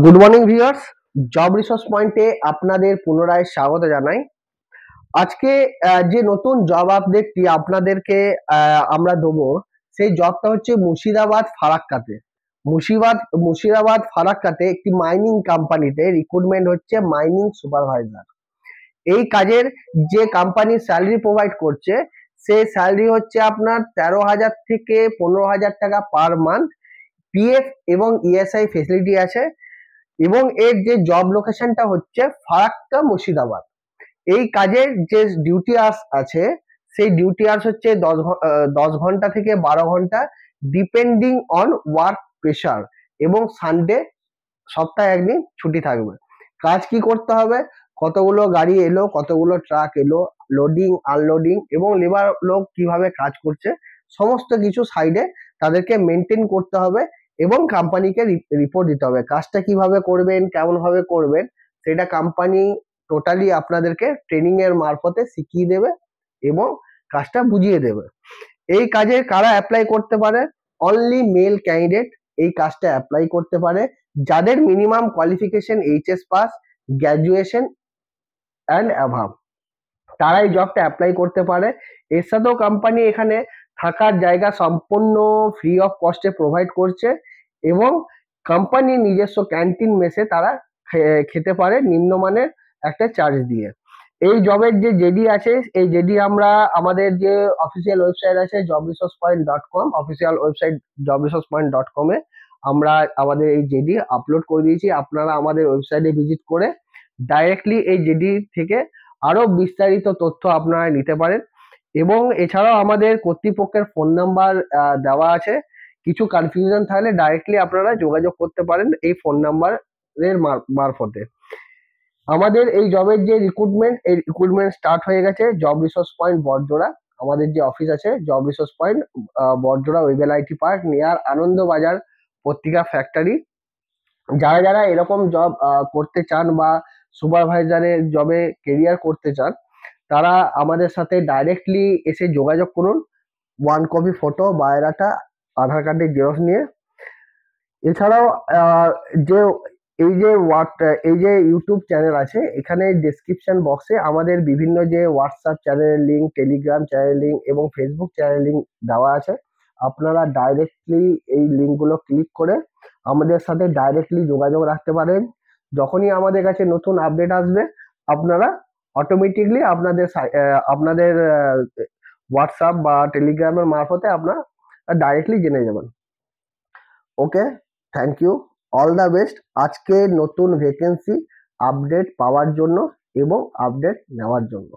Good morning viewers, job resource পয়েন্টে আপনাদের পুনরায় স্বাগত জানাই। আজকে যে নতুন জব আপডেটটি আপনাদেরকে আমরা দেবো, সেই জবটা হচ্ছে মুর্শিদাবাদ ফারাক্কাতে। মুর্শিদাবাদ ফারাক্কাতে একটি মাইনিং কোম্পানিতে রিক্রুটমেন্ট হচ্ছে মাইনিং সুপারভাইজার। এই কাজের যে কোম্পানি স্যালারি প্রোভাইড করছে, সেই স্যালারি হচ্ছে আপনার 13,000 থেকে 15,000 টাকা পার মান্থ। পিএফ এবং ইএসআই ফেসিলিটি আছে এবং এর যে জব লোকেশনটা হচ্ছে ফারাক্কা মুর্শিদাবাদ। এই কাজের যে ডিউটি আওয়ার্স আছে, সেই ডিউটি আওয়ার্স হচ্ছে 10 ঘন্টা থেকে 12 ঘন্টা, ডিপেন্ডিং অন ওয়ার্ক প্রেশার, এবং সানডে সপ্তাহে একদিন ছুটি থাকবে। কাজ কি করতে হবে, কতগুলো গাড়ি এলো, কতগুলো ট্রাক এলো, লোডিং আনলোডিং এবং লেবার লোক কিভাবে কাজ করছে, সমস্ত কিছু সাইডে তাদেরকে মেনটেন করতে হবে এবং কোম্পানিকে রিপোর্ট দিতে হবে। কাজটা কিভাবে করবেন, কেমন ভাবে করবেন, সেটা কোম্পানি টোটালি আপনাদেরকে ট্রেনিং এর মারফতে শিখিয়ে দেবে এবং কাজটা বুঝিয়ে দেবে। এই কাজে কারা অ্যাপ্লাই করতে পারে? অনলি মেল ক্যান্ডিডেট এই কাজটা অ্যাপ্লাই করতে পারে, যাদের minimum qualification HS pass, graduation and above, তারা এই জবটা অ্যাপ্লাই করতে পারে। এর সাথেও কোম্পানি এখানে থাকার জায়গা সম্পূর্ণ ফ্রি অফ কস্টে প্রোভাইড করছে এবং কোম্পানির নিজস্ব ক্যান্টিন মেসে তারা খেতে পারে নিম্নমানের একটা চার্জ দিয়ে। এই জবের যে জেডি আছে, এই জেডি আমরা আমাদের যে অফিসিয়াল ওয়েবসাইট আছে jobresourcepoint.com, অফিসিয়াল ওয়েবসাইট jobresourcepoint.com এ আমরা আমাদের এই জেডি আপলোড করে দিয়েছি। আপনারা আমাদের ওয়েবসাইটে ভিজিট করে ডাইরেক্টলি এই জেডি থেকে আরো বিস্তারিত তথ্য আপনারা নিতে পারেন এবং এছাড়াও আমাদের কর্তৃপক্ষের ফোন নাম্বার দেওয়া আছে। কিছু কনফিউশন থাকলে ডাইরেক্টলি আপনারা যোগাযোগ করতে পারেন এই ফোন নাম্বারের মারফতে। আমাদের এই জবের যে রিক্রুটমেন্ট, এই রিক্রুটমেন্ট স্টার্ট হয়ে গেছে জব রিসোর্স পয়েন্ট বড়জোড়া। আমাদের যে অফিস আছে job resource point Barjora Wavell IT park near Anandabazar পত্রিকা ফ্যাক্টরি। যারা যারা এরকম জব করতে চান বা সুপারভাইজারের জবে কেরিয়ার করতে চান, তারা আমাদের সাথে ডাইরেক্টলি এসে যোগাযোগ করুন। 1 কপি ফটো, বায়োডাটা, আধার কার্ডের জেরক্স নিয়ে। এছাড়াও যে এই যে ইউটিউব চ্যানেল আছে, এখানে ডেসক্রিপশন বক্সে আমাদের বিভিন্ন যে হোয়াটসঅ্যাপ চ্যানেলের লিঙ্ক, টেলিগ্রাম চ্যানেল লিঙ্ক এবং ফেসবুক চ্যানেল লিঙ্ক দেওয়া আছে। আপনারা ডাইরেক্টলি এই লিঙ্কগুলো ক্লিক করে আমাদের সাথে ডাইরেক্টলি যোগাযোগ রাখতে পারেন। যখনই আমাদের কাছে নতুন আপডেট আসবে, আপনারা অটোমেটিকলি আপনাদের হোয়াটসঅ্যাপ বা টেলিগ্রামের মারফতে আপনারা ডাইরেক্টলি জেনে যাবেন। Okay, thank you, all the best আজকে নতুন ভ্যাকেন্সি আপডেট পাওয়ার জন্য এবং আপডেট নেওয়ার জন্য।